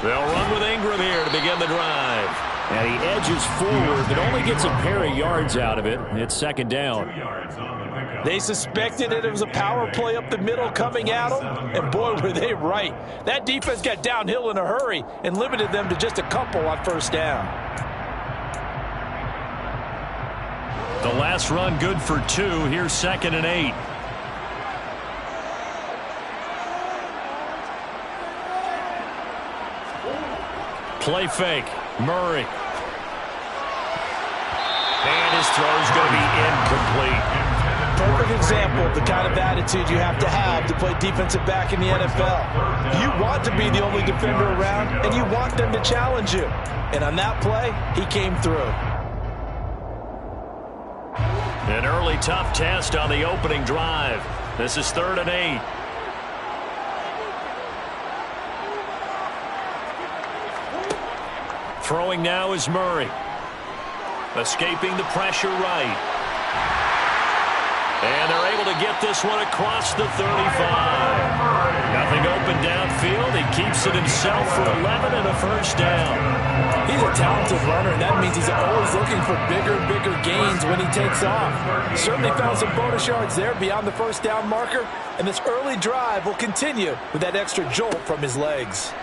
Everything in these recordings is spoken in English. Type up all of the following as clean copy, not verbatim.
They'll run with Ingram here to begin the drive. And he edges forward, but only gets a pair of yards out of it. It's second down. They suspected it was a power play up the middle coming at them, and boy, were they right. That defense got downhill in a hurry and limited them to just a couple on first down. The last run good for 2. Here's 2nd and 8. Play fake. Murray. And his throw's going to be incomplete. Perfect example of the kind of attitude you have to play defensive back in the NFL. You want to be the only defender around, and you want them to challenge you. And on that play, he came through. An early tough test on the opening drive. This is 3rd and 8. Throwing now is Murray. Escaping the pressure right. And they're able to get this one across the 35. Nothing open downfield. He keeps it himself for 11 and a first down. He's a talented runner, and that means he's always looking for bigger and bigger gains when he takes off. Certainly found some bonus yards there beyond the first down marker, and this early drive will continue with that extra jolt from his legs.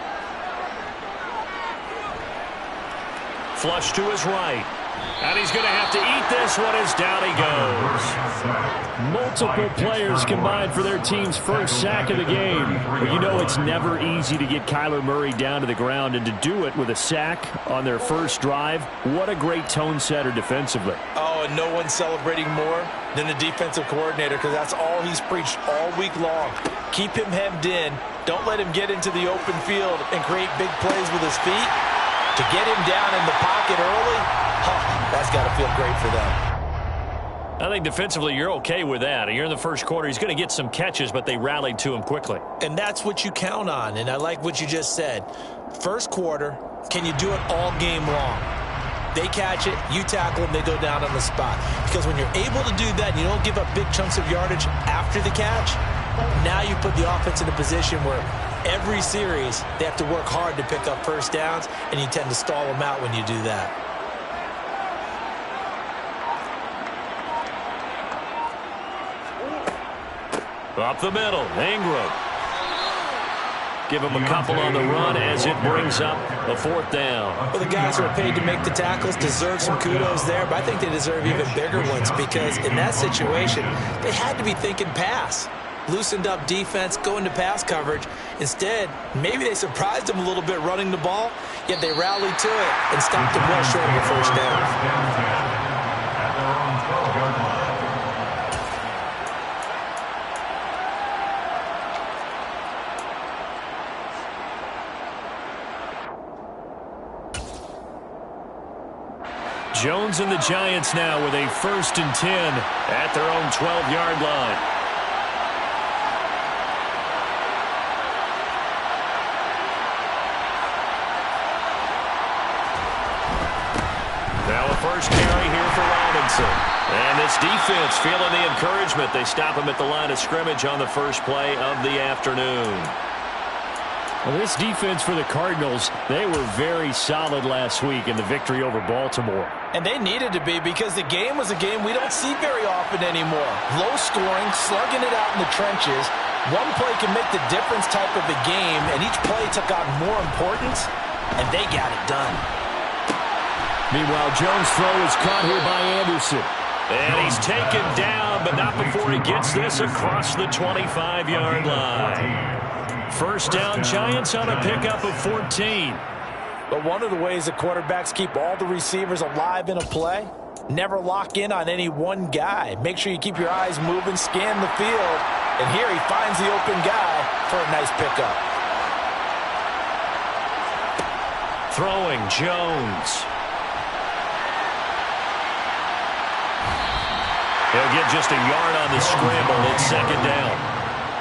Flush to his right. And he's going to have to eat this one as down he goes. Multiple players combined for their team's first sack of the game. But you know it's never easy to get Kyler Murray down to the ground, and to do it with a sack on their first drive, what a great tone setter defensively. Oh, and no one's celebrating more than the defensive coordinator, because that's all he's preached all week long. Keep him hemmed in. Don't let him get into the open field and create big plays with his feet. To get him down in the pocket early, that's got to feel great for them. I think defensively you're okay with that. You're in the first quarter. He's going to get some catches, but they rallied to him quickly. And that's what you count on, and I like what you just said. First quarter, can you do it all game long? They catch it, you tackle them, they go down on the spot. Because when you're able to do that and you don't give up big chunks of yardage after the catch, now you put the offense in a position where every series they have to work hard to pick up first downs, and you tend to stall them out when you do that. Up the middle, Ingram. Give him a couple on the run as it brings up a 4th down. Well, the guys who are paid to make the tackles deserve some kudos there, but I think they deserve even bigger ones, because in that situation, they had to be thinking pass. Loosened up defense, go into pass coverage. Instead, maybe they surprised them a little bit running the ball, yet they rallied to it and stopped them well short of a first down. Jones and the Giants now with a 1st and 10 at their own 12-yard line. Now a first carry here for Robinson. And this defense feeling the encouragement. They stop him at the line of scrimmage on the first play of the afternoon. Well, this defense for the Cardinals, they were very solid last week in the victory over Baltimore. And they needed to be, because the game was a game we don't see very often anymore. Low scoring, slugging it out in the trenches. One play can make the difference type of a game, and each play took on more importance, and they got it done. Meanwhile, Jones' throw is caught here by Anderson. And he's taken down, but not before he gets this across the 25-yard line. First down, Giants on a pickup of 14. But one of the ways that quarterbacks keep all the receivers alive in a play, never lock in on any one guy. Make sure you keep your eyes moving, scan the field. And here he finds the open guy for a nice pickup. Throwing, Jones. He'll get just a yard on the scramble. It's 2nd down.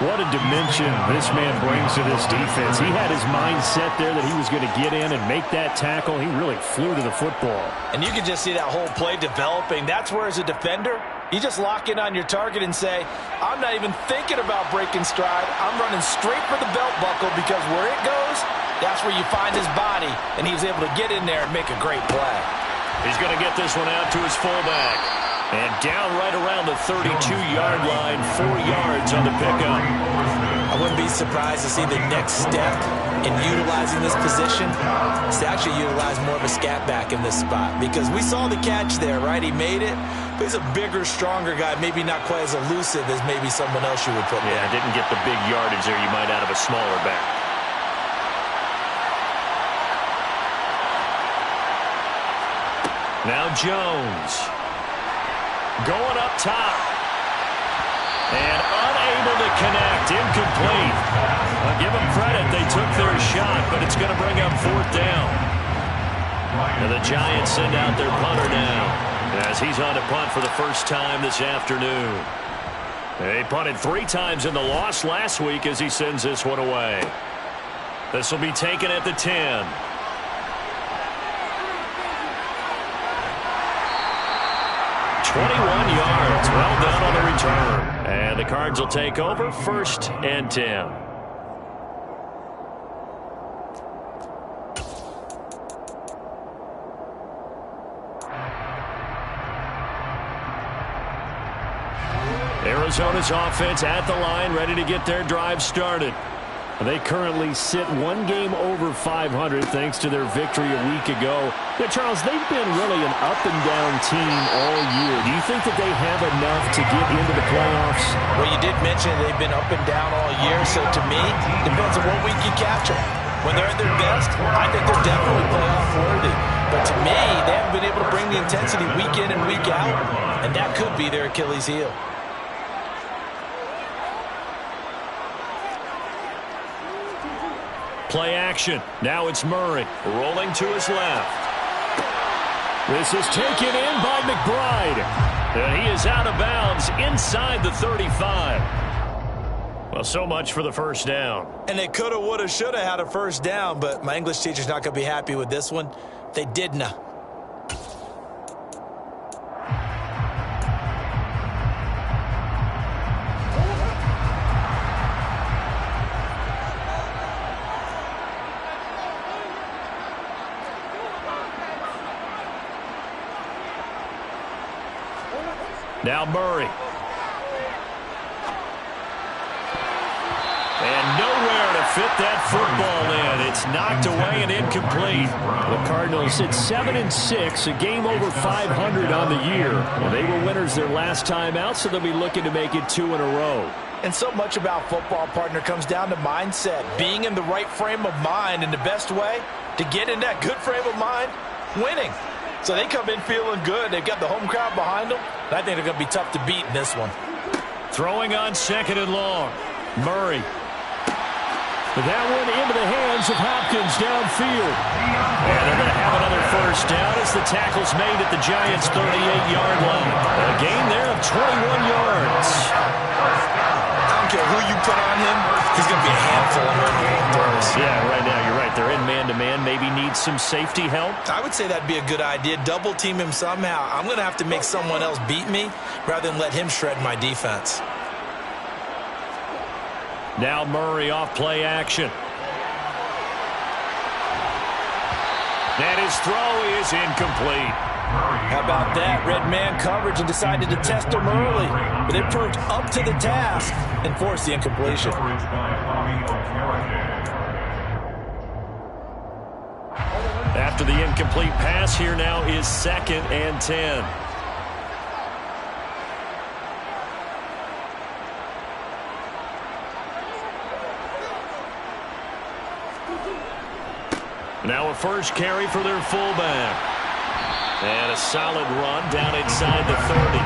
What a dimension this man brings to this defense. He had his mind set there that he was going to get in and make that tackle. He really flew to the football. And you can just see that whole play developing. That's where, as a defender, you just lock in on your target and say, I'm not even thinking about breaking stride. I'm running straight for the belt buckle, because where it goes, That's where you find his body, and he was able to get in there and make a great play. He's going to get this one out to his fullback. And down right around the 32-yard line, 4 yards on the pickup. I wouldn't be surprised to see the next step in utilizing this position is to actually utilize more of a scat back in this spot. Because we saw the catch there, right? He made it, but he's a bigger, stronger guy, maybe not quite as elusive as maybe someone else you would put there. Yeah, didn't get the big yardage there you might out of a smaller back. Now Jones. Going up top. And unable to connect. Incomplete. I'll give them credit. They took their shot, but it's going to bring up 4th down. And the Giants send out their punter now, as he's on to punt for the first time this afternoon. They punted 3 times in the loss last week as he sends this one away. This will be taken at the 10. 21 yards. Well done on the return. And the Cards will take over 1st and 10. Arizona's offense at the line, ready to get their drive started. They currently sit 1 game over 500 thanks to their victory a week ago. Yeah, Charles, they've been really an up-and-down team all year. Do you think that they have enough to get into the playoffs? Well, you did mention they've been up and down all year, so to me, depends on what week you catch them. When they're at their best, I think they're definitely playoff worthy. But to me, they haven't been able to bring the intensity week in and week out, and that could be their Achilles heel. Play action. Now it's Murray rolling to his left. This is taken in by McBride. And he is out of bounds inside the 35. Well, so much for the first down. And they coulda, woulda, shoulda had a first down, but my English teacher's not going to be happy with this one. They didn't. Now Murray. And nowhere to fit that football in. It's knocked away and incomplete. The Cardinals sit 7-6, a game over 500 on the year. Well, they were winners their last time out, so they'll be looking to make it 2 in a row. And so much about football, partner, comes down to mindset. Being in the right frame of mind, and the best way to get in that good frame of mind, winning. So they come in feeling good. They've got the home crowd behind them. I think they're going to be tough to beat in this one. Throwing on 2nd and long. Murray. That one into the hands of Hopkins downfield. And they're going to have another first down as the tackle's made at the Giants' 38-yard line. A gain there of 21 yards. I don't care who you put on him. He's going to be a handful of long throws. Yeah, right now you're right. They're in man-to-man. Maybe needs some safety help. I would say that'd be a good idea. Double team him somehow. I'm going to have to make someone else beat me rather than let him shred my defense. Now Murray off play action. And his throw is incomplete. How about that? Red man coverage and decided to test him early. But they proved up to the task and forced the incompletion. After the incomplete pass, here now is 2nd and 10. Now a first carry for their fullback. And a solid run down inside the 30.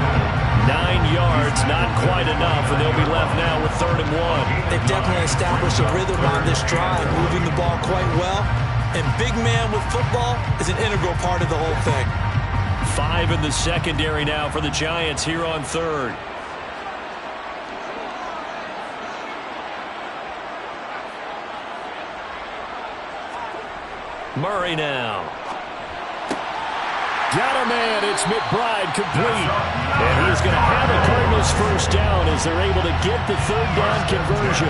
9 yards, not quite enough, and they'll be left now with 3rd and 1. They've definitely established a rhythm on this drive, moving the ball quite well. And big man with football is an integral part of the whole thing. 5 in the secondary now for the Giants here on 3rd. Murray now. Got a man. It's McBride complete. And he's going to have a Cardinals this first down as they're able to get the third down conversion.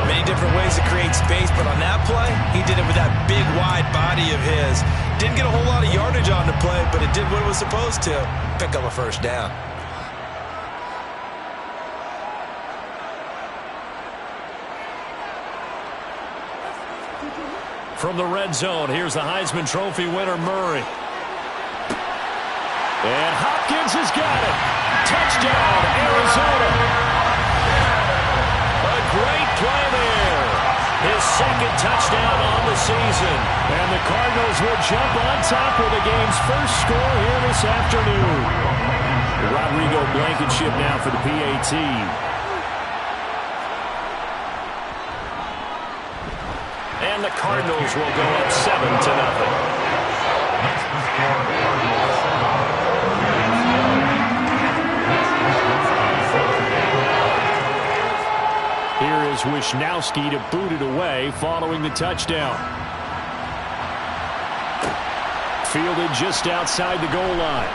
Many different ways to create space, but on that play, he did it with that big, wide body of his. Didn't get a whole lot of yardage on the play, but it did what it was supposed to. Pick up a first down. From the red zone, here's the Heisman Trophy winner, Murray. And Hopkins has got it. Touchdown, Arizona. A great play there. His second touchdown on the season. And the Cardinals will jump on top of the game's first score here this afternoon. Rodrigo Blankenship now for the PAT. And the Cardinals will go up 7-0. Here is Wisnowski to boot it away following the touchdown. Fielded just outside the goal line.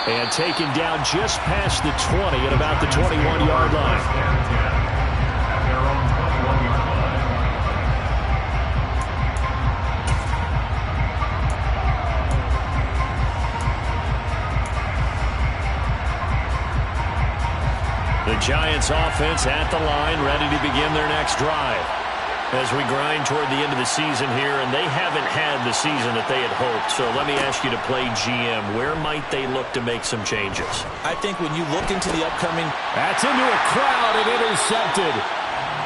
And taken down just past the 20 at about the 21-yard line. The Giants offense at the line, ready to begin their next drive. As we grind toward the end of the season here, and they haven't had the season that they had hoped. So let me ask you to play GM. Where might they look to make some changes? I think when you look into the upcoming... That's into a crowd and intercepted.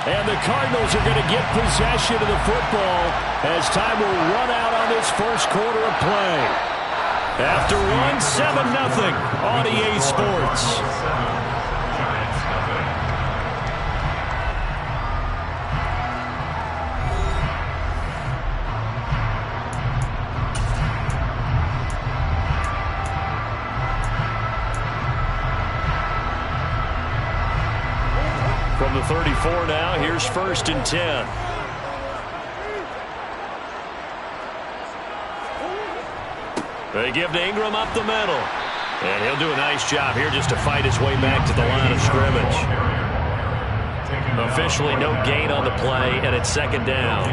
And the Cardinals are going to get possession of the football as time will run out on this first quarter of play. After one, 7-0 on EA Sports. From the 34 now, here's 1st and 10. They give to Ingram up the middle. And he'll do a nice job here just to fight his way back to the line of scrimmage. Officially no gain on the play, and it's 2nd down.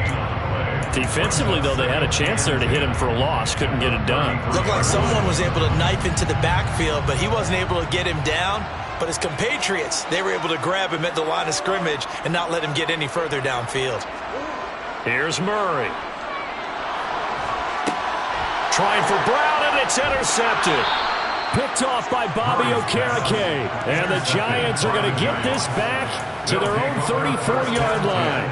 Defensively, though, they had a chance there to hit him for a loss. Couldn't get it done. Looked like someone was able to knife into the backfield, but he wasn't able to get him down. But his compatriots, they were able to grab him at the line of scrimmage and not let him get any further downfield. Here's Murray. Trying for Brown, and it's intercepted. Picked off by Bobby Okereke. And the Giants are going to get this back to their own 34-yard line.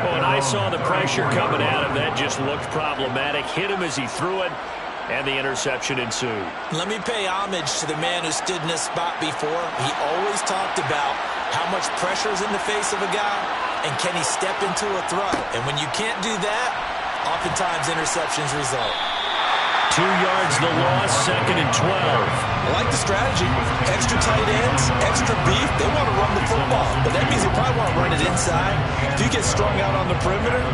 Oh, and I saw the pressure coming at him. That just looked problematic. Hit him as he threw it, and the interception ensued. Let me pay homage to the man who stood in this spot before. He always talked about how much pressure is in the face of a guy, and can he step into a throw. And when you can't do that, oftentimes interceptions result. 2 yards the loss, 2nd and 12. I like the strategy. Extra tight ends, extra beef. They want to run the football, but that means they probably want to run it inside. If you get strung out on the perimeter,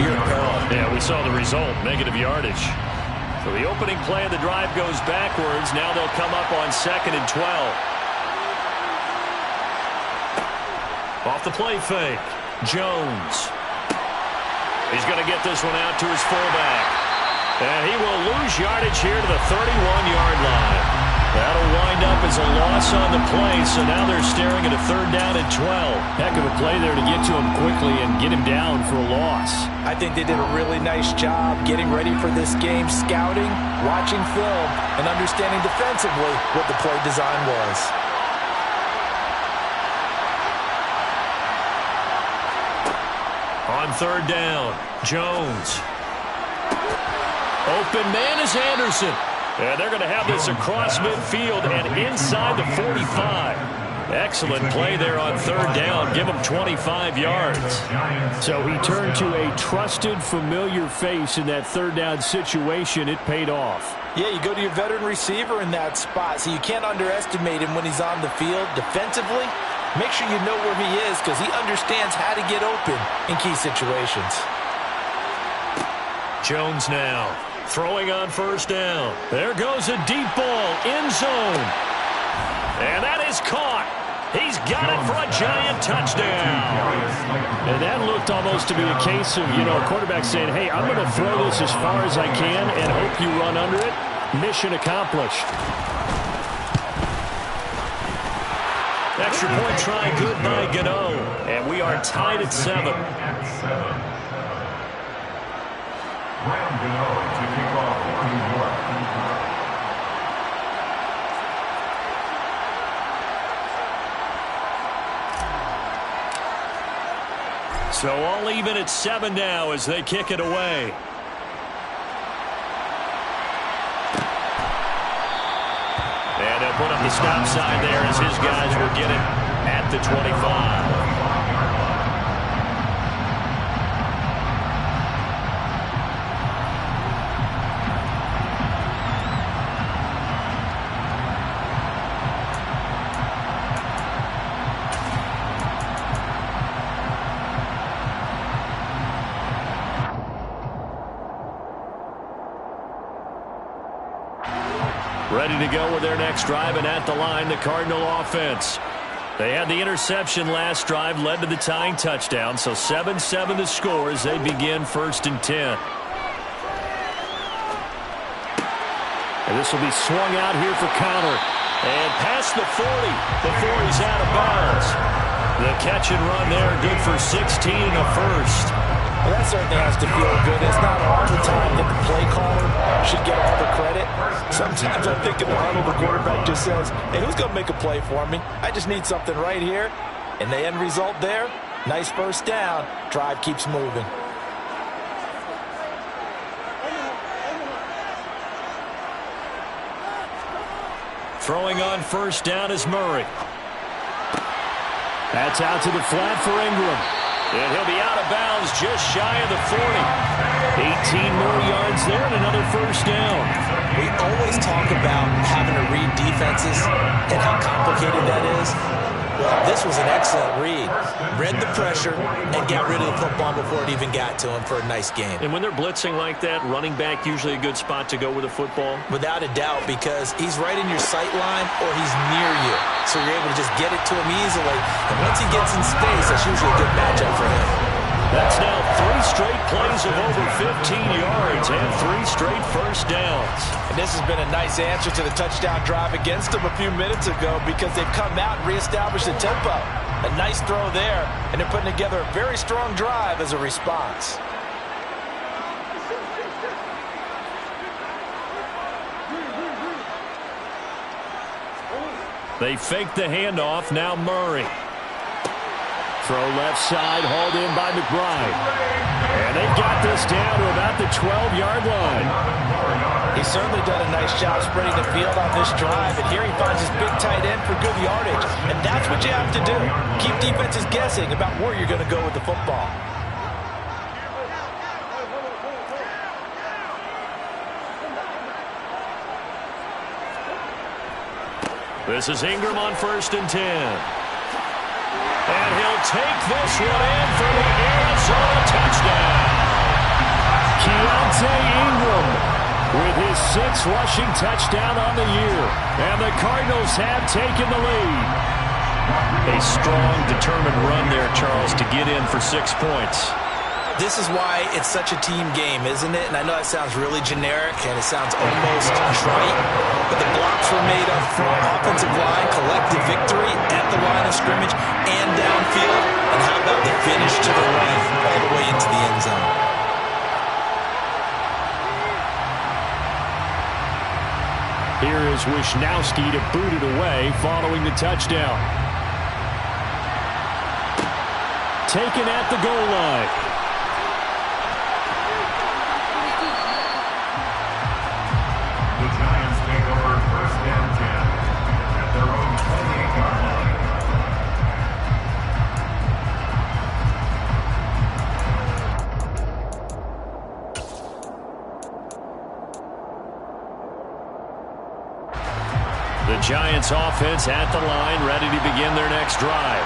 you're in peril. Yeah, we saw the result, negative yardage. So the opening play of the drive goes backwards. Now they'll come up on 2nd and 12. Off the play fake. Jones. He's going to get this one out to his fullback. And he will lose yardage here to the 31-yard line. That'll wind up as a loss on the play, so now they're staring at a 3rd down and 12. Heck of a play there to get to him quickly and get him down for a loss. I think they did a really nice job getting ready for this game, scouting, watching film, and understanding defensively what the play design was. On 3rd down, Jones. Open man is Anderson. And they're going to have this across midfield and inside the 45. Excellent play there on 3rd down. Give him 25 yards. So he turned to a trusted, familiar face in that 3rd down situation. It paid off. Yeah, you go to your veteran receiver in that spot, so you can't underestimate him when he's on the field. Defensively, make sure you know where he is because he understands how to get open in key situations. Jones now. Throwing on 1st down. There goes a deep ball. End zone. And that is caught. He's got it for a giant touchdown. And that looked almost to be a case of, a quarterback saying, hey, I'm going to throw this as far as I can and hope you run under it. Mission accomplished. Extra point try good by Gano. And we are tied at 7. So all even at 7 now as they kick it away. And they'll put up the stop sign there as his guys will get it at the 25. Ready to go with their next drive, and at the line, the Cardinal offense. They had the interception last drive, led to the tying touchdown, so 7-7 the score as they begin 1st and 10. And this will be swung out here for Connor. And past the 40 before he's out of bounds. The catch and run there, good for 16 and a first. Well, that certainly has to feel good. It's not all the time that the play caller should get all the credit. Sometimes I think in the huddle, the quarterback just says, hey, who's going to make a play for me? I just need something right here. And the end result there, nice first down. Drive keeps moving. Throwing on first down is Murray. That's out to the flat for Ingram. And he'll be out of bounds just shy of the 40. 18 more yards there and another first down. We always talk about having to read defenses and how complicated that is. Well, this was an excellent read. Read the pressure and got rid of the football before it even got to him for a nice game. And when they're blitzing like that, running back usually a good spot to go with the football? Without a doubt, because he's right in your sight line or he's near you. So you're able to just get it to him easily. And once he gets in space, that's usually a good matchup for him. That's now 3 straight plays of over 15 yards and 3 straight first downs. And this has been a nice answer to the touchdown drive against them a few minutes ago because they've come out and reestablished the tempo. A nice throw there, and they're putting together a very strong drive as a response. They fake the handoff, now Murray. Throw left side, hauled in by McBride. And they've got this down to about the 12-yard line. He's certainly done a nice job spreading the field on this drive, and here he finds his big tight end for good yardage. And that's what you have to do. Keep defenses guessing about where you're going to go with the football. This is Ingram on 1st and 10. And he'll take this one in for the Arizona touchdown. Keontae Ingram with his 6th rushing touchdown on the year. And the Cardinals have taken the lead. A strong, determined run there, Charles, to get in for 6 points. This is why it's such a team game, isn't it? And I know that sounds really generic and it sounds almost trite, but the blocks were made up front, offensive line, collective victory at the line of scrimmage and downfield. And how about the finish to the right all the way into the end zone? Here is Wisnowski to boot it away following the touchdown. Taken at the goal line. The Giants offense at the line, ready to begin their next drive.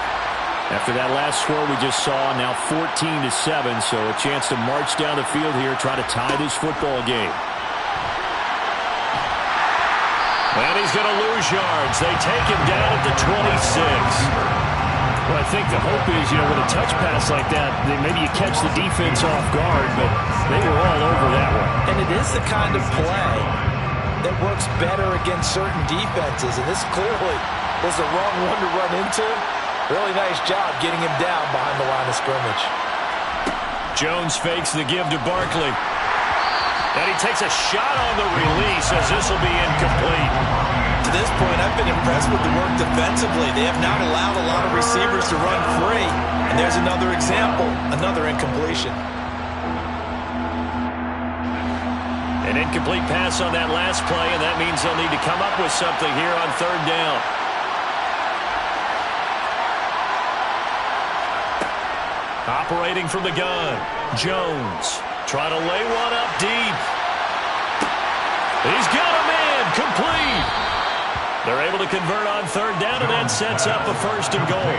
After that last score we just saw, now 14-7, so a chance to march down the field here, try to tie this football game. And he's going to lose yards. They take him down at the 26. Well, I think the hope is, with a touch pass like that, maybe you catch the defense off guard, but they were all over that one. And it is the kind of play that works better against certain defenses, and this clearly was the wrong one to run into. Really nice job getting him down behind the line of scrimmage. Jones fakes the give to Barkley. And he takes a shot on the release as this will be incomplete. To this point, I've been impressed with the work defensively. They have not allowed a lot of receivers to run free. And there's another example, another incompletion. An incomplete pass on that last play, and that means they'll need to come up with something here on third down. Operating from the gun, Jones trying to lay one up deep. He's got a man, complete. They're able to convert on third down, and that sets up a first and goal.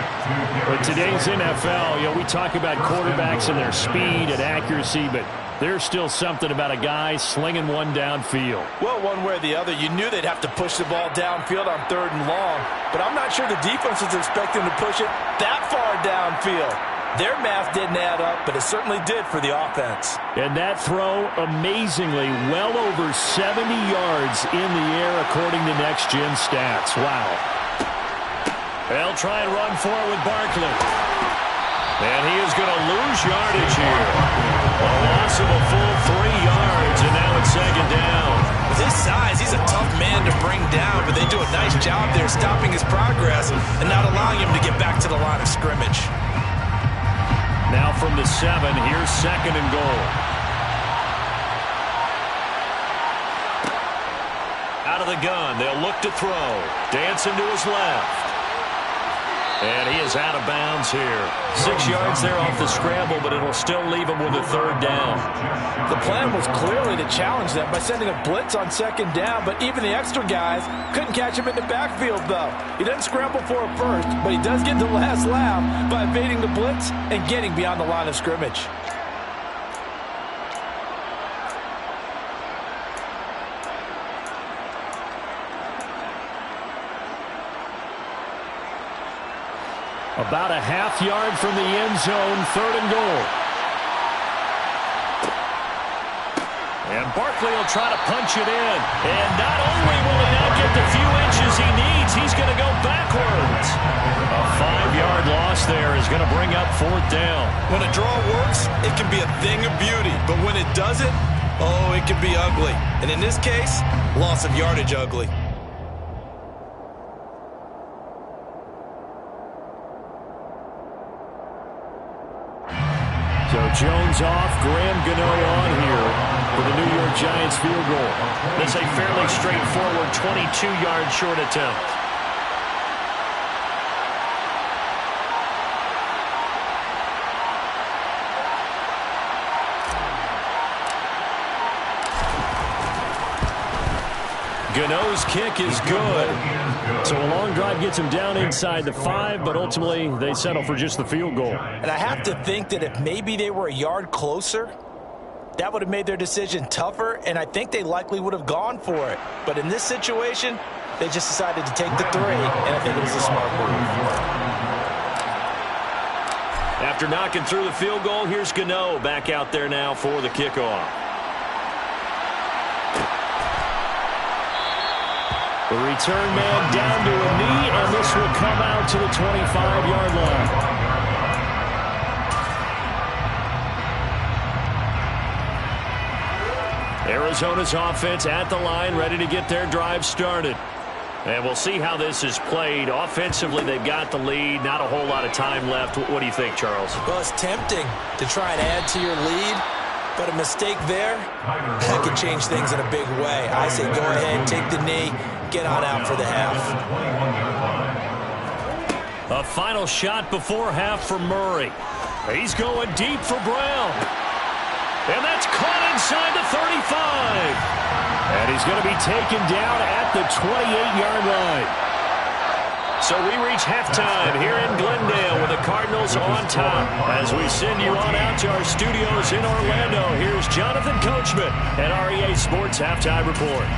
In today's NFL, we talk about quarterbacks and their speed and accuracy, but there's still something about a guy slinging one downfield. Well, one way or the other, you knew they'd have to push the ball downfield on third and long, but I'm not sure the defense was expecting to push it that far downfield. Their math didn't add up, but it certainly did for the offense. And that throw, amazingly, well over 70 yards in the air, according to Next Gen Stats. Wow. They'll try and run for it with Barkley. And he is going to lose yardage here. A loss of a full 3 yards, and now it's second down. With his size, he's a tough man to bring down, but they do a nice job there stopping his progress and not allowing him to get back to the line of scrimmage. Now from the 7, here's second and goal. Out of the gun, they'll look to throw. Dancing to his left. And he is out of bounds here. 6 yards there off the scramble, but it'll still leave him with a third down. The plan was clearly to challenge them by sending a blitz on second down, but even the extra guys couldn't catch him in the backfield, though. He doesn't scramble for it first, but he does get the last laugh by evading the blitz and getting beyond the line of scrimmage. About a half yard from the end zone, third and goal. And Barkley will try to punch it in. And not only will he not get the few inches he needs, he's going to go backwards. A 5-yard loss there is going to bring up fourth down. When a draw works, it can be a thing of beauty. But when it doesn't, oh, it can be ugly. And in this case, loss of yardage ugly. So Jones off, Graham Gano on here for the New York Giants field goal. That's a fairly straightforward 22-yard short attempt. Gano's kick is good. So a long drive gets him down inside the 5, but ultimately they settle for just the field goal. And I have to think that if maybe they were a yard closer, that would have made their decision tougher, and I think they likely would have gone for it. But in this situation, they just decided to take the 3, and I think it was a smart move. After knocking through the field goal, here's Gano back out there now for the kickoff. The return man down to a knee, and this will come out to the 25-yard line. Arizona's offense at the line, ready to get their drive started. And we'll see how this is played. Offensively, they've got the lead. Not a whole lot of time left. What do you think, Charles? Well, it's tempting to try and add to your lead, but a mistake there, that could change things in a big way. I say go ahead, take the knee, get on out for the half. A final shot before half for Murray. He's going deep for Brown. And that's caught inside the 35. And he's going to be taken down at the 28-yard line. So we reach halftime here in Glendale with the Cardinals on top. As we send you on out to our studios in Orlando, here's Jonathan Coachman at REA Sports Halftime Report.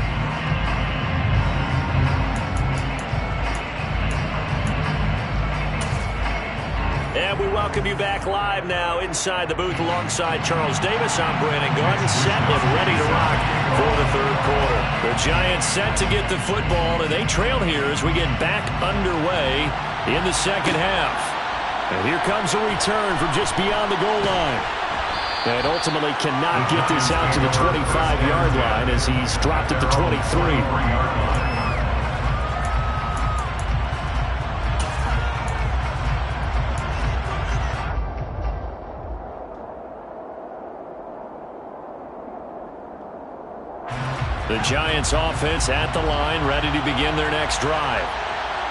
And we welcome you back live now inside the booth alongside Charles Davis. I'm Brandon Garden, set and ready to rock for the third quarter. The Giants set to get the football, and they trail here as we get back underway in the second half. And here comes a return from just beyond the goal line. And ultimately cannot get this out to the 25-yard line as he's dropped at the 23. The Giants offense at the line, ready to begin their next drive.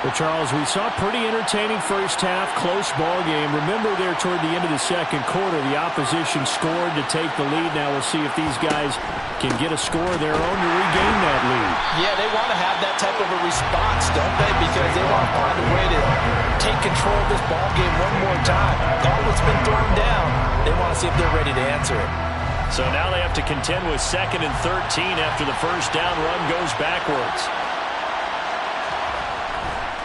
Well, Charles, we saw a pretty entertaining first half, close ball game. Remember there toward the end of the second quarter, the opposition scored to take the lead. Now we'll see if these guys can get a score of their own to regain that lead. Yeah, they want to have that type of a response, don't they? Because they want to find a way to take control of this ball game one more time. Gauntlet's been thrown down. They want to see if they're ready to answer it. So now they have to contend with 2nd and 13 after the first down run goes backwards.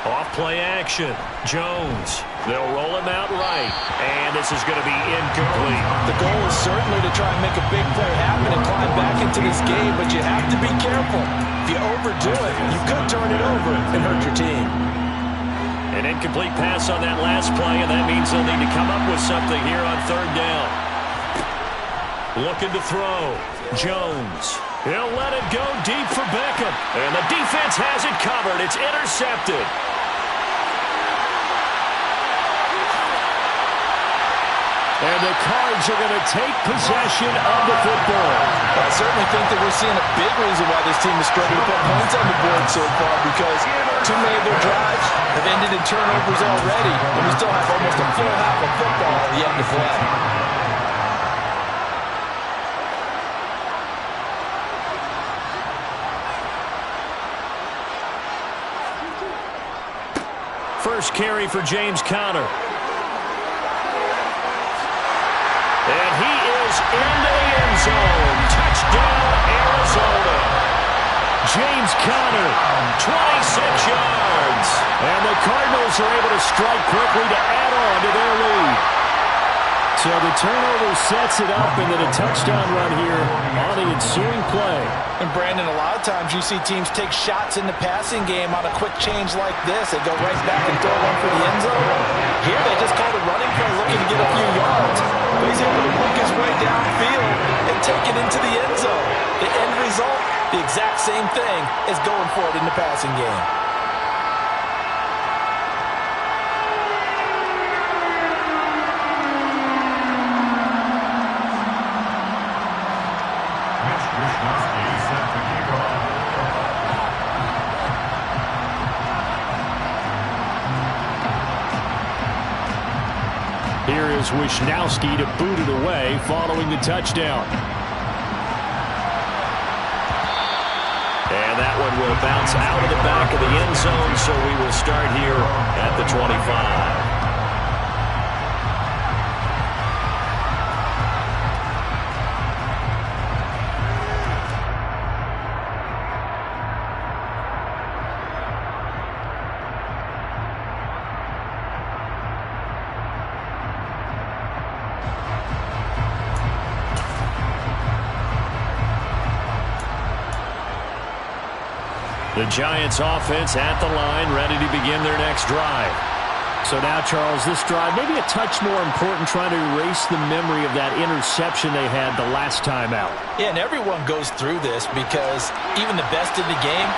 Off play action. Jones. They'll roll him out right. And this is going to be incomplete. The goal is certainly to try and make a big play happen and climb back into this game, but you have to be careful. If you overdo it, you could turn it over and hurt your team. An incomplete pass on that last play, and that means they'll need to come up with something here on 3rd down. Looking to throw. Jones. He'll let it go deep for Beckham. And the defense has it covered. It's intercepted. And the Cards are going to take possession of the football. I certainly think that we're seeing a big reason why this team is struggling to put points on the board so far, because too many of their drives have ended in turnovers already, and we still have almost a full half of football yet to play. First carry for James Conner. And he is into the end zone. Touchdown, Arizona. James Conner, 26 yards. And the Cardinals are able to strike quickly to add on to their lead. So the turnover sets it up, and then a touchdown run here on the ensuing play. And Brandon, a lot of times you see teams take shots in the passing game on a quick change like this. They go right back and throw one for the end zone. Here they just called a running play looking to get a few yards. But he's able to work his way downfield and take it into the end zone. The end result, the exact same thing as going for it in the passing game. Here is Wisnowski to boot it away following the touchdown. And that one will bounce out of the back of the end zone, so we will start here at the 25. The Giants offense at the line, ready to begin their next drive. So now, Charles, this drive maybe a touch more important, trying to erase the memory of that interception they had the last time out. Yeah, and everyone goes through this because even the best in the game,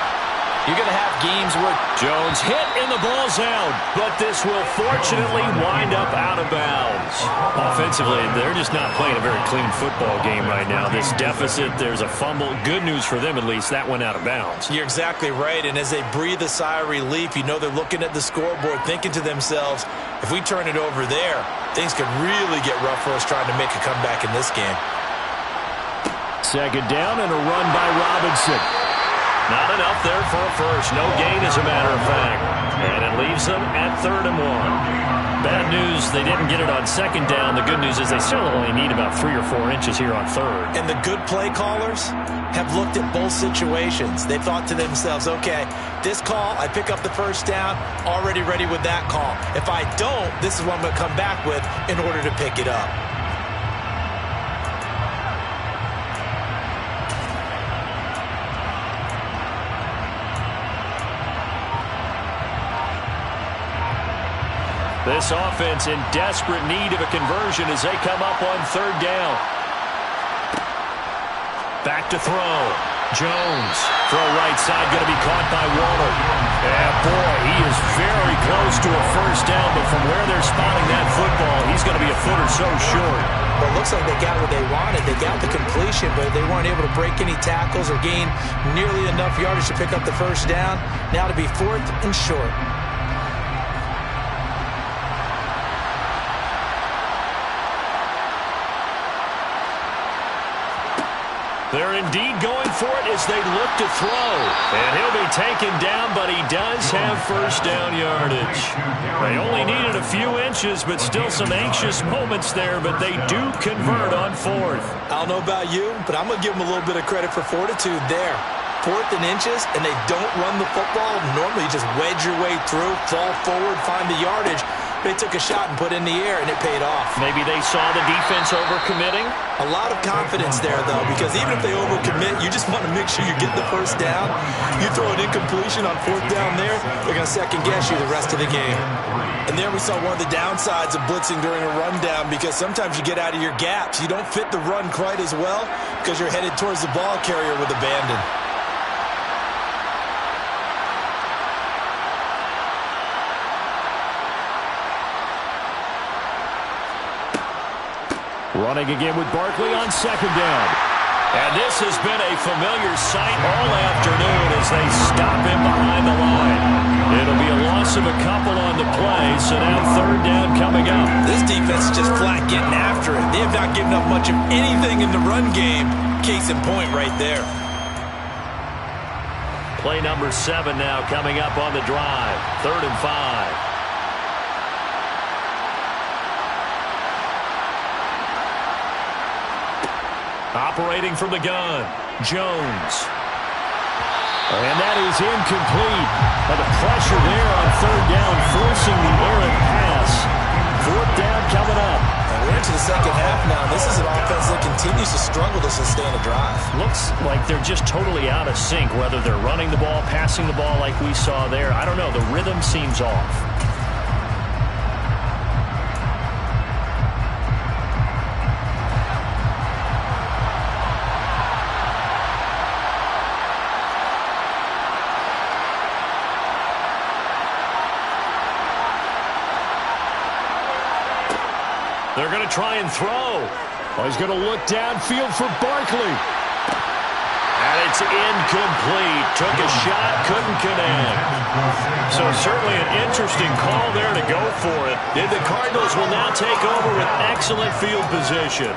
you're going to have games where Jones hit and the ball's out, but this will fortunately wind up out of bounds. Offensively, they're just not playing a very clean football game right now. This deficit, there's a fumble. Good news for them, at least. That went out of bounds. You're exactly right, and as they breathe a sigh of relief, you know they're looking at the scoreboard, thinking to themselves, if we turn it over there, things could really get rough for us trying to make a comeback in this game. Second down and a run by Robinson. Not enough there for a first. No gain, as a matter of fact. And at Leaves them at 3rd and 1. Bad news, they didn't get it on 2nd down. The good news is they still only need about 3 or 4 inches here on 3rd. And the good play callers have looked at both situations. They thought to themselves, okay, this call, I pick up the 1st down, already ready with that call. If I don't, this is what I'm going to come back with in order to pick it up. This offense in desperate need of a conversion as they come up on 3rd down. Back to throw. Jones. Throw right side, going to be caught by Waller. And boy, he is very close to a 1st down, but from where they're spotting that football, he's going to be a foot or so short. Well, it looks like they got what they wanted. They got the completion, but they weren't able to break any tackles or gain nearly enough yardage to pick up the 1st down. Now to be 4th and short. They're indeed going for it as they look to throw. And he'll be taken down, but he does have 1st down yardage. They only needed a few inches, but still some anxious moments there, but they do convert on 4th. I don't know about you, but I'm going to give them a little bit of credit for fortitude there. 4th and inches, and they don't run the football. Normally, you just wedge your way through, fall forward, find the yardage. They took a shot and put it in the air, and it paid off. Maybe they saw the defense overcommitting. A lot of confidence there, though, because even if they overcommit, you just want to make sure you get the 1st down. You throw an incompletion on 4th down there, they're going to second-guess you the rest of the game. And there we saw one of the downsides of blitzing during a rundown, because sometimes you get out of your gaps. You don't fit the run quite as well because you're headed towards the ball carrier with abandon. Running again with Barkley on 2nd down. And this has been a familiar sight all afternoon as they stop him behind the line. It'll be a loss of a couple on the play, so now 3rd down coming up. This defense is just flat getting after it. They have not given up much of anything in the run game. Case in point right there. Play number 7 now coming up on the drive. 3rd and 5. Operating from the gun, Jones. And that is incomplete. And the pressure there on 3rd down, forcing the errant pass. 4th down coming up. And we're into the 2nd half now. This is an offense that continues to struggle to sustain a drive. Looks like they're just totally out of sync, whether they're running the ball, passing the ball like we saw there. I don't know. The rhythm seems off. They're going to try and throw. Oh, he's going to look downfield for Barkley. And it's incomplete. Took a shot, couldn't connect. So certainly an interesting call there to go for it. And the Cardinals will now take over with excellent field position.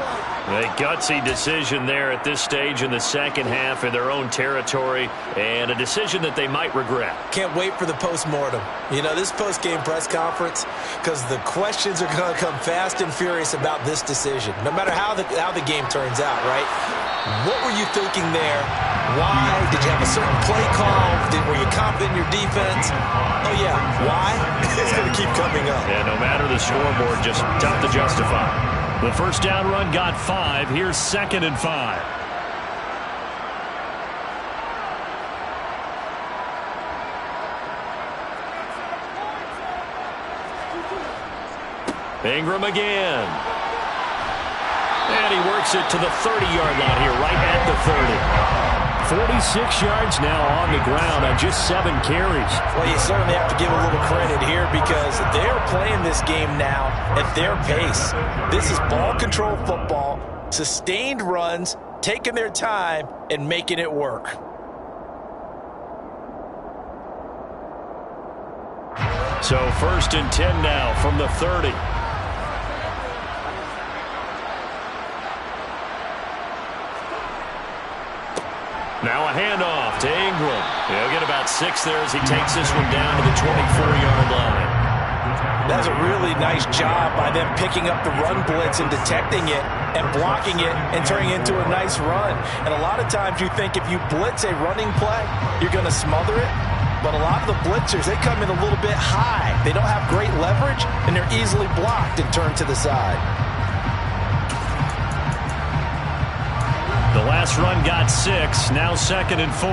A gutsy decision there at this stage in the 2nd half in their own territory, and a decision that they might regret. Can't wait for the postmortem. You know, this post-game press conference, because the questions are going to come fast and furious about this decision, no matter how the game turns out, right? What were you thinking there? Why? Did you have a certain play call? Were you confident in your defense? Oh, yeah. Why? It's going to keep coming up. Yeah, no matter the scoreboard, just tough to justify. The 1st down run got 5. Here's 2nd and 5. Ingram again. And he works it to the 30-yard line here, right at the 30. 46 yards now on the ground on just 7 carries. Well, you certainly have to give a little credit here because they're playing this game now at their pace. This is ball control football, sustained runs, taking their time, and making it work. So 1st and 10 now from the 30. Now a handoff to Ingram. He'll get about 6 there as he takes this one down to the 24-yard line. That's a really nice job by them picking up the run blitz and detecting it and blocking it and turning it into a nice run. And a lot of times you think if you blitz a running play, you're going to smother it. But a lot of the blitzers, they come in a little bit high. They don't have great leverage, and they're easily blocked and turned to the side. The last run got 6, now 2nd and 4.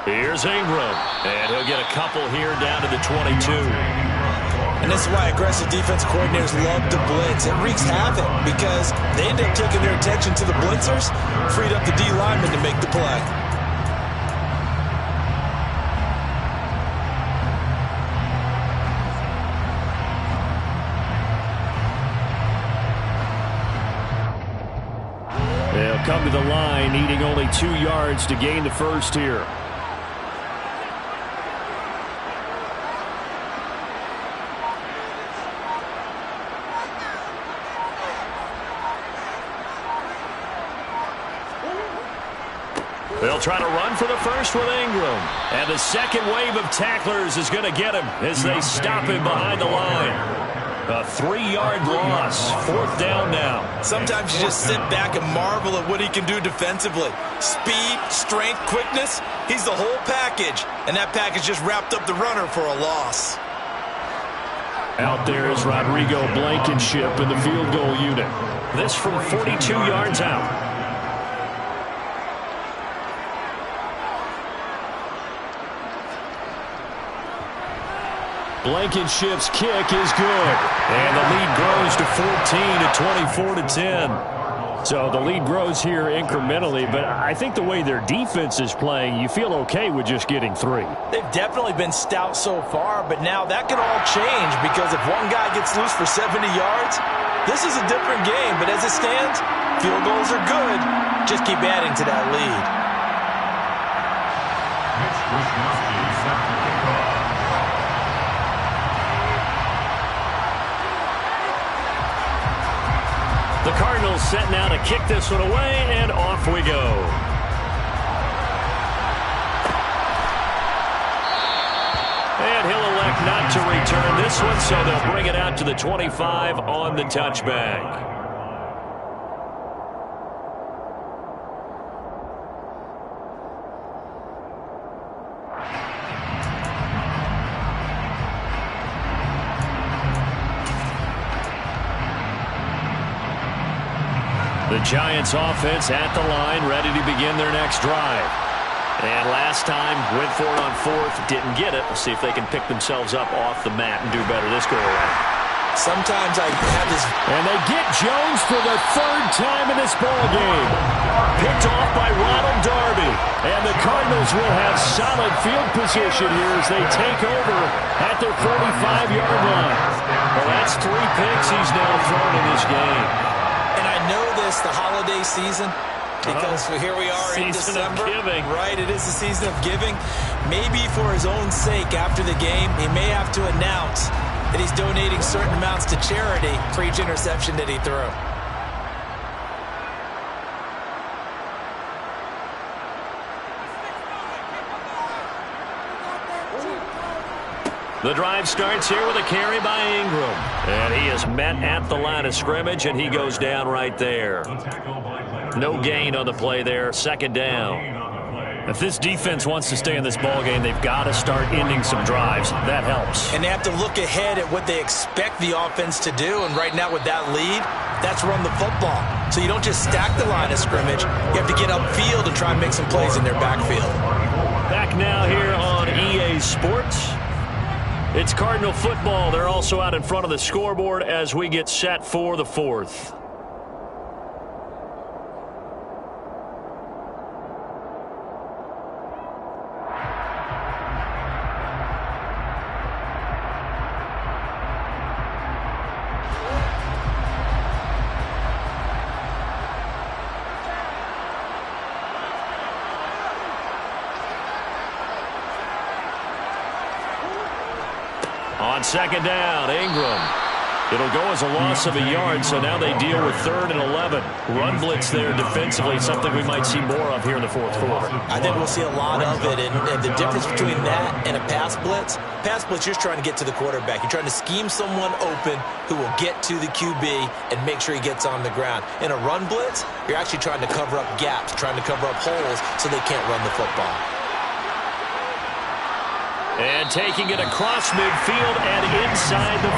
Here's Ingram, and he'll get a couple here down to the 22. And this is why aggressive defense coordinators love to blitz. It wreaks havoc because they end up taking their attention to the blitzers, freed up the D lineman to make the play. They'll come to the line, needing only 2 yards to gain the first here. They'll try to run for the first with Ingram. And the second wave of tacklers is going to get him as they stop him behind the line. A 3-yard loss. 4th down now. Sometimes you just sit back and marvel at what he can do defensively. Speed, strength, quickness. He's the whole package. And that package just wrapped up the runner for a loss. Out there is Rodrigo Blankenship in the field goal unit. This from 42 yards out. Blankenship's kick is good. And the lead grows to 14 at 24-10. So the lead grows here incrementally, but I think the way their defense is playing, you feel okay with just getting 3. They've definitely been stout so far, but now that can all change because if one guy gets loose for 70 yards, this is a different game. But as it stands, field goals are good. Just keep adding to that lead. The Cardinals set now to kick this one away, and off we go. And he'll elect not to return this one, so they'll bring it out to the 25 on the touchback. The Giants offense at the line, ready to begin their next drive. And last time, went for it on 4th, didn't get it. We'll see if they can pick themselves up off the mat and do better this go around. Sometimes I have this. And they get Jones for the 3rd time in this ballgame. Picked off by Ronald Darby. And the Cardinals will have solid field position here as they take over at their 45-yard line. Well, that's 3 picks he's now thrown in this game. And I know this, the holiday season, because here we are in December. Season of giving. Right, it is the season of giving. Maybe for his own sake after the game, he may have to announce that he's donating certain amounts to charity for each interception that he threw. The drive starts here with a carry by Ingram. And he is met at the line of scrimmage, and he goes down right there. No gain on the play there. 2nd down. If this defense wants to stay in this ballgame, they've got to start ending some drives. That helps. And they have to look ahead at what they expect the offense to do. And right now with that lead, that's run the football. So you don't just stack the line of scrimmage. You have to get upfield and try and make some plays in their backfield. Back now here on EA Sports. It's Cardinal football. They're also out in front of the scoreboard as we get set for the 4th. On 2nd down, Ingram. It'll go as a loss of a yard, so now they deal with 3rd and 11. Run blitz there defensively, something we might see more of here in the fourth quarter. I think we'll see a lot of it, and the difference between that and a pass blitz, you're just trying to get to the quarterback. You're trying to scheme someone open who will get to the QB and make sure he gets on the ground. In a run blitz, you're actually trying to cover up gaps, trying to cover up holes so they can't run the football. And taking it across midfield and inside the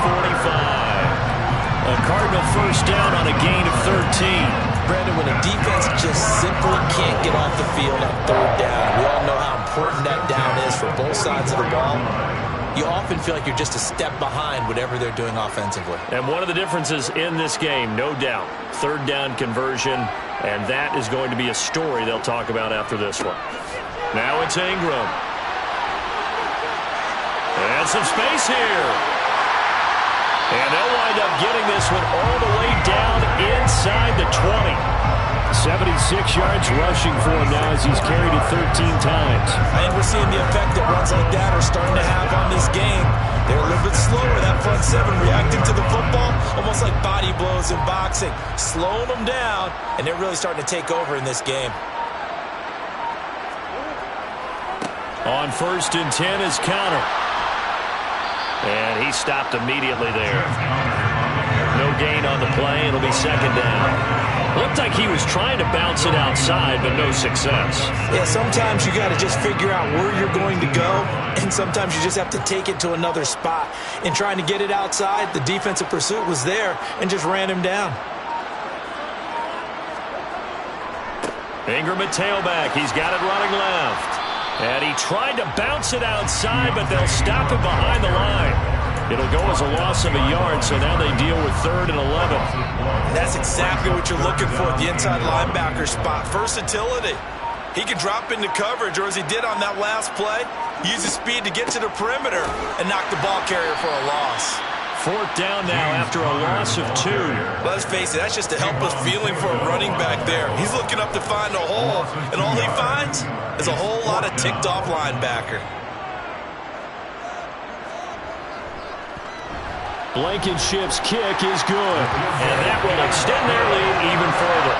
45. A Cardinal first down on a gain of 13. Brandon, when a defense just simply can't get off the field on 3rd down, we all know how important that down is for both sides of the ball. You often feel like you're just a step behind whatever they're doing offensively. And one of the differences in this game, no doubt, 3rd down conversion, and that is going to be a story they'll talk about after this one. Now it's Ingram. And some space here. And they'll wind up getting this one all the way down inside the 20. 76 yards rushing for him now as he's carried it 13 times. I think we're seeing the effect that runs like that are starting to have on this game. They're a little bit slower, that front 7, reacting to the football, almost like body blows in boxing, slowing them down, and they're really starting to take over in this game. On 1st and 10 is Connor. And he stopped immediately there. No gain on the play. It'll be 2nd down. Looked like he was trying to bounce it outside, but no success. Yeah, sometimes you got to just figure out where you're going to go, and sometimes you just have to take it to another spot. In trying to get it outside, the defensive pursuit was there and just ran him down. Ingram at tailback. He's got it running left. And he tried to bounce it outside, but they'll stop him behind the line. It'll go as a loss of a yard, so now they deal with 3rd and 11. That's exactly what you're looking for at the inside linebacker spot. Versatility. He can drop into coverage, or as he did on that last play, use his speed to get to the perimeter and knock the ball carrier for a loss. 4th down now after a loss of 2. Let's face it, that's just a helpless feeling for a running back there. He's looking up to find a hole, and all he finds is a whole lot of ticked-off linebacker. Blankenship's kick is good, and that will extend their lead even further.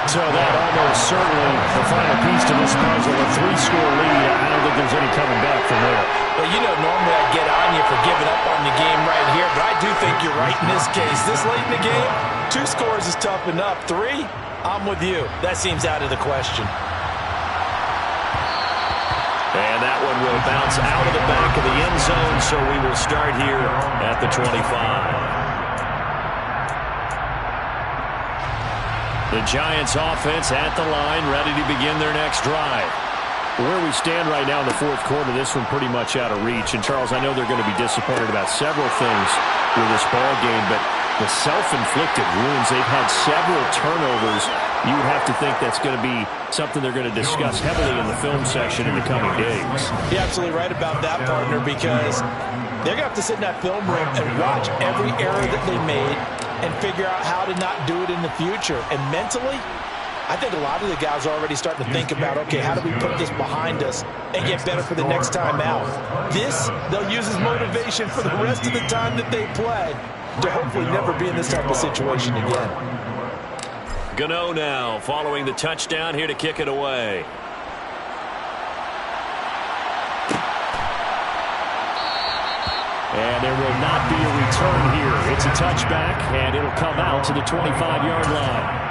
So that almost certainly the final piece to this puzzle, a 3-score lead. I don't think there's any coming back from there. Well, you know, normally I'd get on you for giving up on the game right here, but I do think you're right in this case. This late in the game, 2 scores is tough enough. 3, I'm with you. That seems out of the question. And that one will bounce out of the back of the end zone, so we will start here at the 25. The Giants offense at the line, ready to begin their next drive. Where we stand right now in the fourth quarter, this one pretty much out of reach. And, Charles, I know they're going to be disappointed about several things with this ball game, but the self-inflicted wounds, they've had several turnovers. You would have to think that's going to be something they're going to discuss heavily in the film session in the coming days. You're absolutely right about that, partner, because they're going to have to sit in that film room and watch every error that they made and figure out how to not do it in the future. And mentally, I think a lot of the guys are already starting to think about, okay, how do we put this behind us and get better for the next time out? This, they'll use as motivation for the rest of the time that they play to hopefully never be in this type of situation again. Gano now following the touchdown here to kick it away. And there will not be a return here. It's a touchback, and it'll come out to the 25-yard line.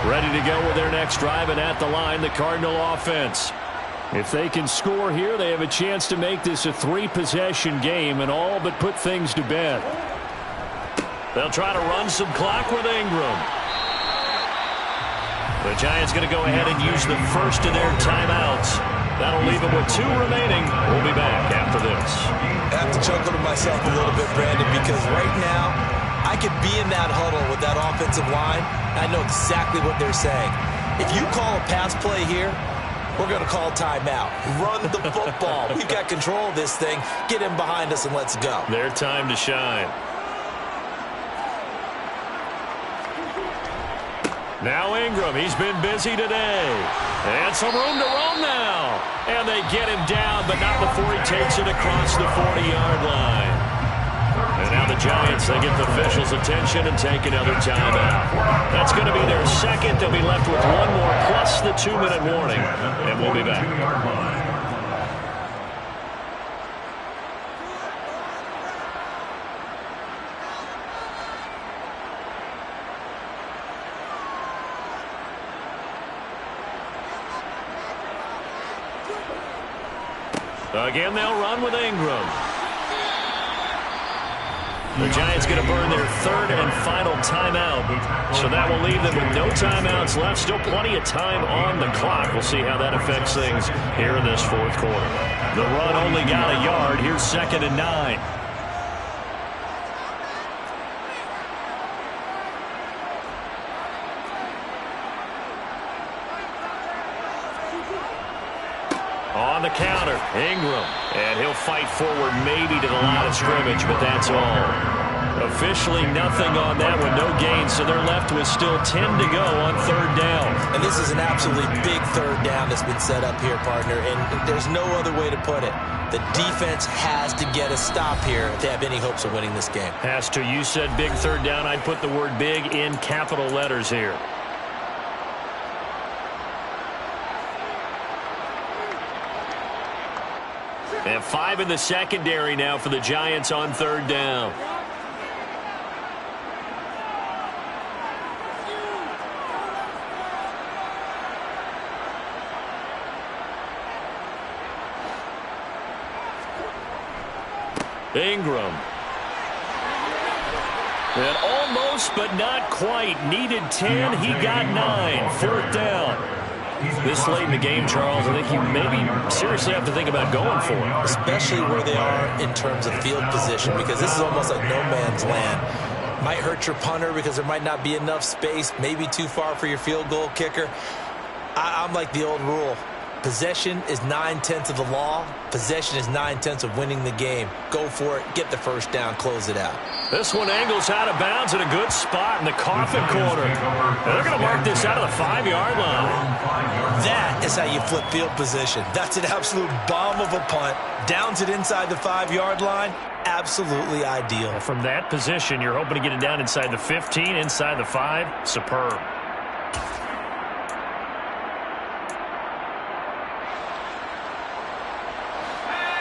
Ready to go with their next drive, and at the line, the Cardinal offense. If they can score here, they have a chance to make this a 3-possession game and all but put things to bed. They'll try to run some clock with Ingram. The Giants going to go ahead and use the first of their timeouts. That'll leave them with 2 remaining. We'll be back after this. I have to chuckle to myself a little bit, Brandon, because right now I could be in that huddle with that offensive line, and I know exactly what they're saying. If you call a pass play here, we're going to call timeout. Run the football. We've got control of this thing. Get him behind us and let's go. Their time to shine. Now Ingram, he's been busy today. And some room to roam now. And they get him down, but not before he takes it across the 40-yard line. And now the Giants, they get the officials' attention and take another timeout. That's going to be their second. They'll be left with one more plus the 2-minute warning. And we'll be back. Again, they'll run with Ingram. The Giants going to burn their third and final timeout. So that will leave them with no timeouts left. Still plenty of time on the clock. We'll see how that affects things here in this fourth quarter. The run only got a yard. Here's 2nd and 9. On the counter, Ingram. And he'll fight forward maybe to the line of scrimmage, but that's all. Officially nothing on that one, no gain, so they're left with still 10 to go on 3rd down. And this is an absolutely big 3rd down that's been set up here, partner, and there's no other way to put it. The defense has to get a stop here if they have any hopes of winning this game. Has to. You said big 3rd down. I'd put the word big in capital letters here. And 5 in the secondary now for the Giants on 3rd down. Ingram. And almost, but not quite. Needed 10. He got 9. 4th down. This late in the game, Charles, I think you maybe seriously have to think about going for it. Especially where they are in terms of field position, because this is almost like no man's land. Might hurt your punter because there might not be enough space, maybe too far for your field goal kicker. I'm like the old rule. Possession is 9/10 of the law. Possession is 9/10 of winning the game. Go for it. Get the first down. Close it out. This one angles out of bounds at a good spot in the coffin corner. And they're going to mark this out of the 5-yard line. That is how you flip field position. That's an absolute bomb of a punt. Downs it inside the 5-yard line. Absolutely ideal. From that position, you're hoping to get it down inside the 15, inside the 5. Superb.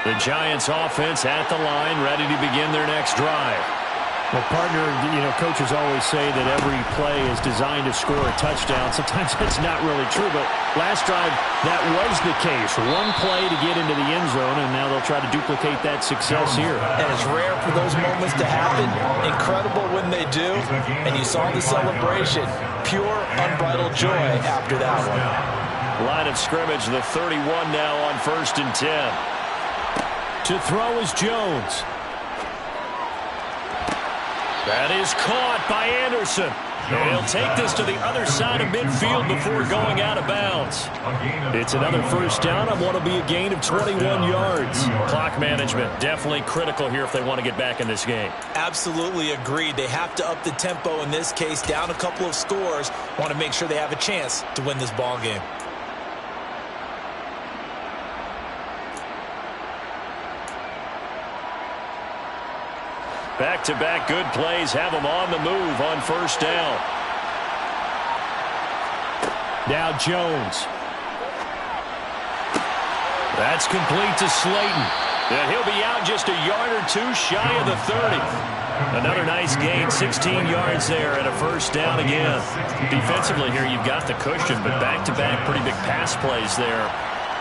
The Giants offense at the line, ready to begin their next drive. Well, partner, coaches always say that every play is designed to score a touchdown. Sometimes that's not really true, but last drive, that was the case. One play to get into the end zone, and now they'll try to duplicate that success here. And it's rare for those moments to happen. Incredible when they do. And you saw the celebration. Pure, unbridled joy after that one. Line of scrimmage, the 31 now on 1st and 10. To throw is Jones. That is caught by Anderson. And he'll take this to the other side of midfield before going out of bounds. It's another first down on what will be a gain of 21 yards. Clock management definitely critical here if they want to get back in this game. Absolutely agreed. They have to up the tempo in this case, down a couple of scores. Want to make sure they have a chance to win this ball game. Back-to-back good plays have them on the move on 1st down. Now Jones. That's complete to Slayton. And he'll be out just a yard or two shy of the 30. Another nice gain, 16 yards there and a first down again. Defensively here, you've got the cushion, but back-to-back pretty big pass plays there.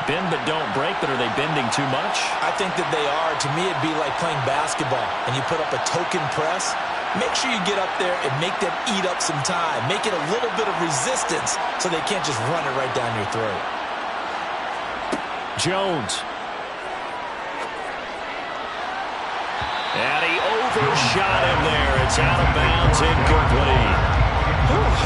Bend but don't break, but are they bending too much? I think that they are. To me, it'd be like playing basketball, and you put up a token press. Make sure you get up there and make them eat up some time. Make it a little bit of resistance so they can't just run it right down your throat. Jones. And he overshot him there. It's out of bounds, incomplete.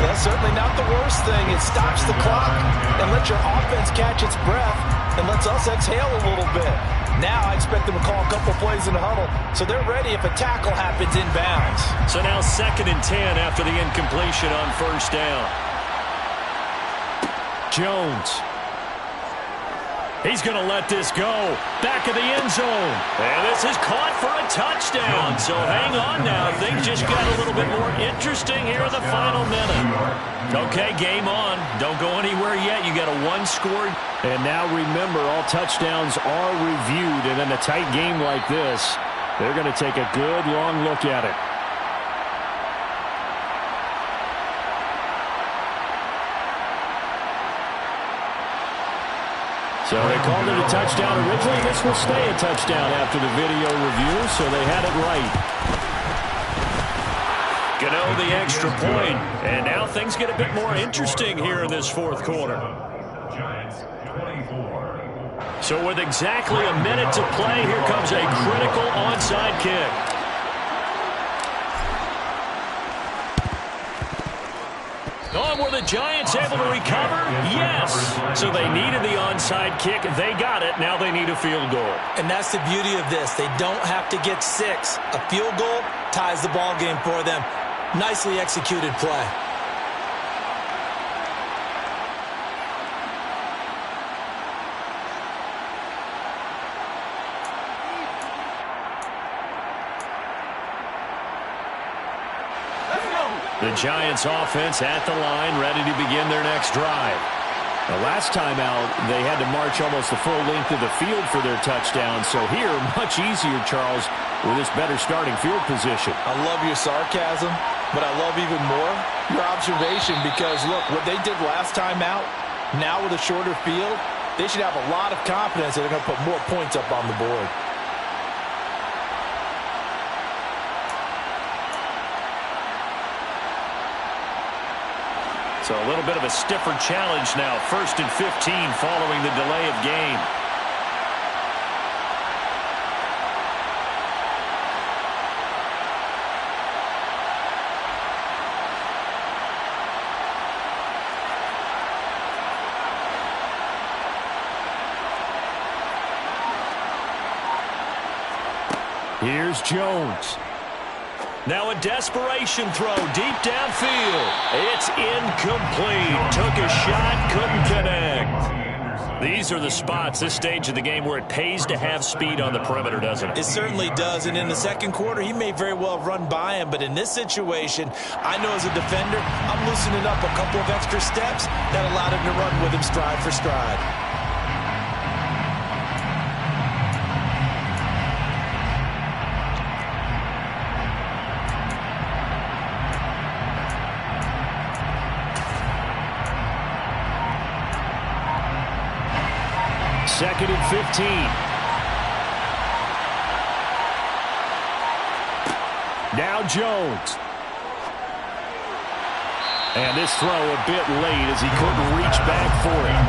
That's certainly not the worst thing. It stops the clock and lets your offense catch its breath and lets us exhale a little bit. Now I expect them to call a couple plays in the huddle, so they're ready if a tackle happens inbounds. So now 2nd and 10 after the incompletion on 1st down. Jones. He's going to let this go. Back of the end zone. And this is caught for a touchdown. So hang on now. Things just got a little bit more interesting here in the final minute. Okay, game on. Don't go anywhere yet. You got a 1-score. And now remember, all touchdowns are reviewed. And in a tight game like this, they're going to take a good long look at it. So they called it a touchdown originally. This will stay a touchdown after the video review, so they had it right. Gano the extra point, and now things get a bit more interesting here in this 4th quarter. So with exactly a minute to play, here comes a critical onside kick. Oh, were the Giants able to recover? Yes. So they needed the onside kick. They got it. Now they need a field goal. And that's the beauty of this. They don't have to get 6. A field goal ties the ball game for them. Nicely executed play. The Giants offense at the line, ready to begin their next drive. The last time out, they had to march almost the full length of the field for their touchdown. So here, much easier, Charles, with this better starting field position. I love your sarcasm, but I love even more your observation because, look, what they did last time out, now with a shorter field, they should have a lot of confidence that they're going to put more points up on the board. So a little bit of a stiffer challenge now. 1st and 15 following the delay of game. Here's Jones. Now a desperation throw deep downfield. It's incomplete. Took a shot, couldn't connect. These are the spots, this stage of the game, where it pays to have speed on the perimeter, doesn't it? It certainly does, and in the 2nd quarter, he may very well run by him, but in this situation, I know as a defender, I'm loosening up a couple of extra steps that allowed him to run with him stride for stride. Second and 15. Now Jones. And this throw a bit late as he couldn't reach back for it.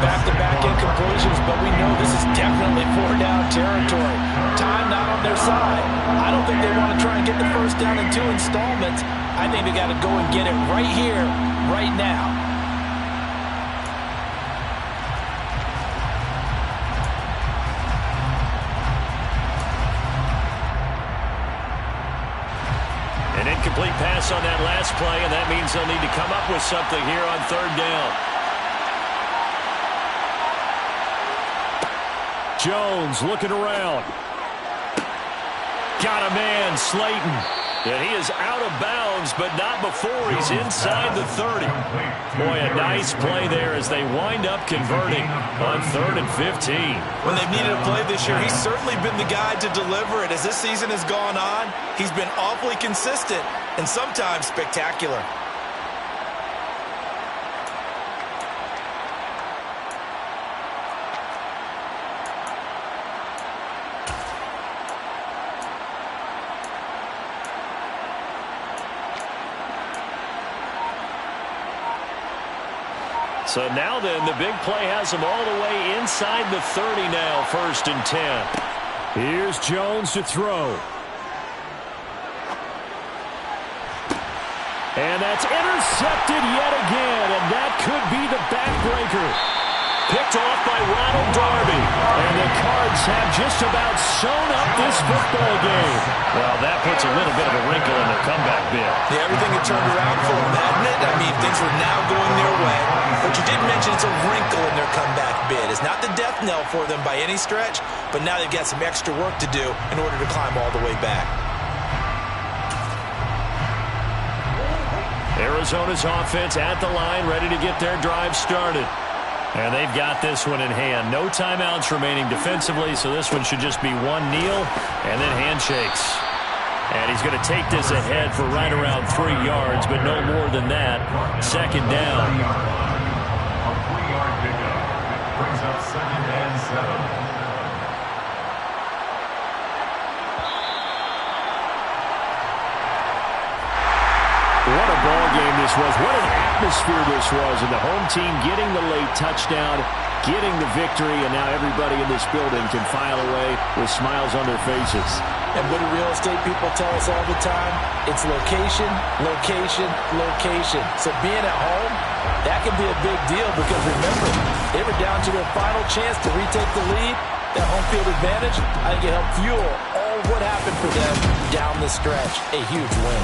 Back-to-back incompletions, but we know this is definitely 4-down territory. Time not on their side. I don't think they want to try and get the 1st down in 2 installments. I think they got to go and get it right here, right now. Incomplete pass on that last play, and that means they'll need to come up with something here on 3rd down. Jones looking around. Got a man, Slayton. And he is out of bounds, but not before he's inside the 30. Boy, a nice play there as they wind up converting on 3rd and 15. When they've needed a play this year, he's certainly been the guy to deliver it. As this season has gone on, he's been awfully consistent and sometimes spectacular. So now then, the big play has them all the way inside the 30 now, 1st and 10. Here's Jones to throw. And that's intercepted yet again, and that could be the backbreaker. Picked off by Ronald Darby. And the Cards have just about sewn up this football game. Well, that puts a little bit of a wrinkle in their comeback bid. Yeah, everything had turned around for them, hadn't it? I mean, things were now going their way. But you did mention it's a wrinkle in their comeback bid. It's not the death knell for them by any stretch, but now they've got some extra work to do in order to climb all the way back. Arizona's offense at the line, ready to get their drive started. And they've got this one in hand. No timeouts remaining defensively, so this one should just be one kneel and then handshakes. And he's going to take this ahead for right around 3 yards, but no more than that. Second down. A 3-yard pickup brings up 2nd and 7. What a ball game this was. What an atmosphere this was. And the home team getting the late touchdown, getting the victory, and now everybody in this building can file away with smiles on their faces. And what do real estate people tell us all the time? It's location, location, location. So being at home, that can be a big deal because remember, they were down to their final chance to retake the lead. That home field advantage, I think it helped fuel all what happened for them down the stretch. A huge win.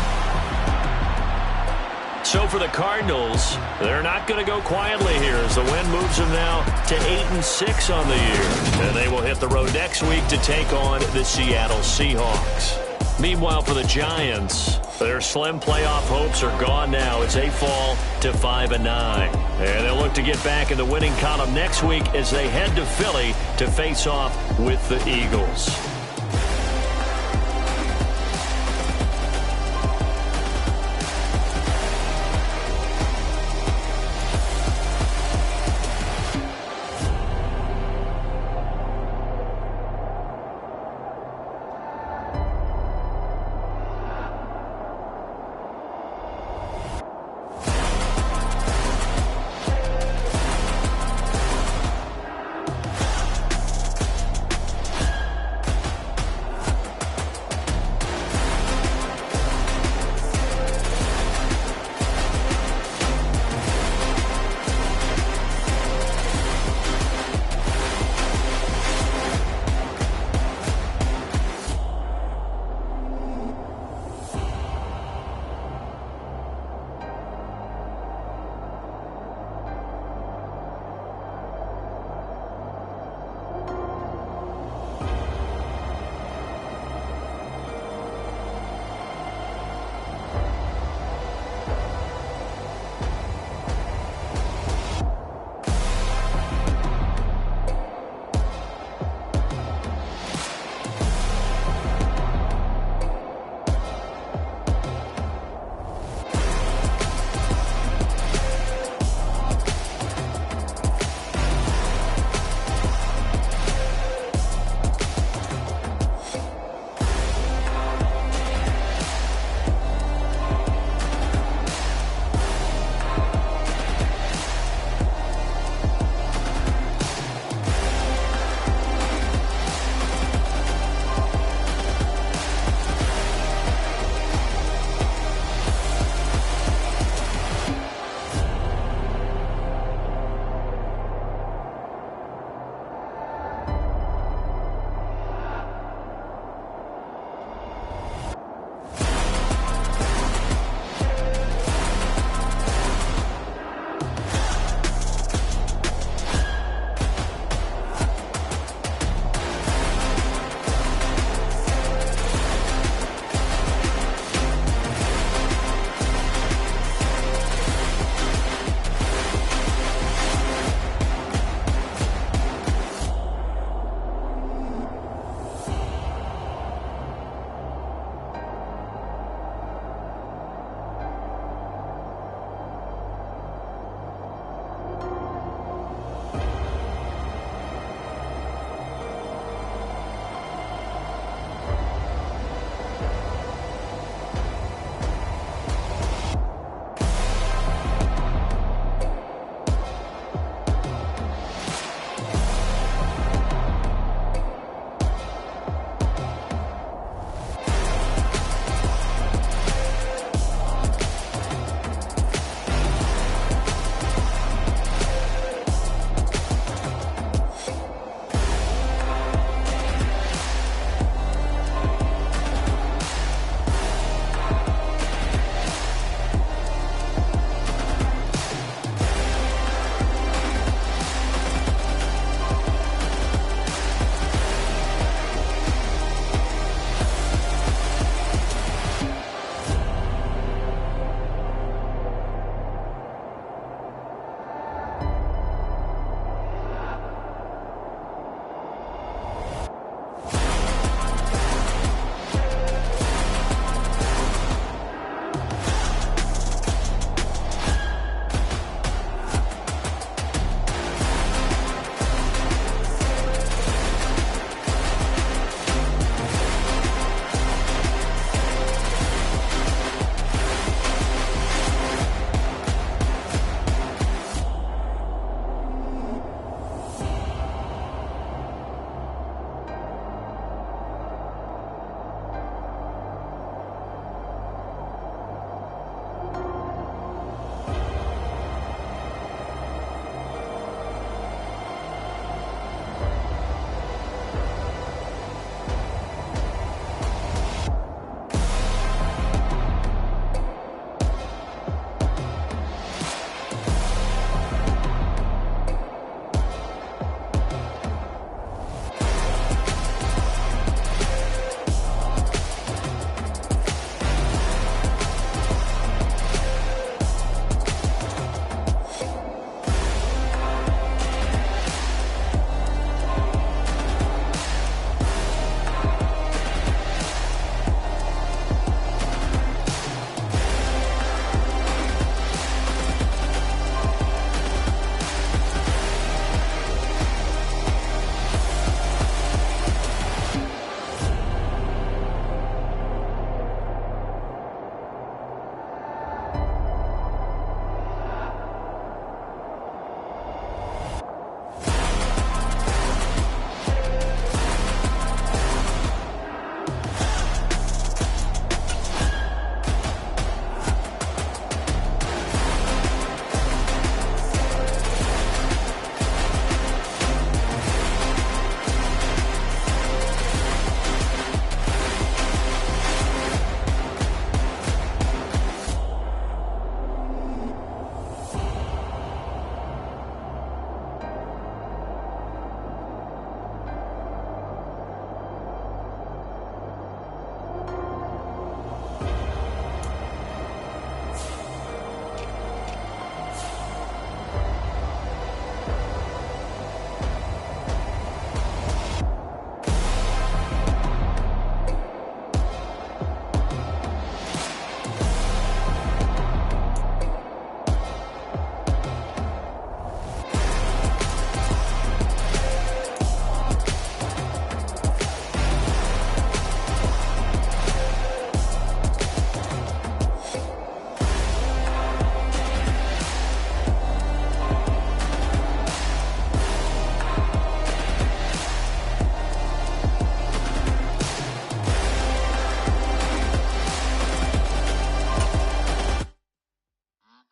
So for the Cardinals, they're not going to go quietly here as the win moves them now to 8-6 on the year. And they will hit the road next week to take on the Seattle Seahawks. Meanwhile, for the Giants, their slim playoff hopes are gone now as they fall to 5-9. And they'll look to get back in the winning column next week as they head to Philly to face off with the Eagles.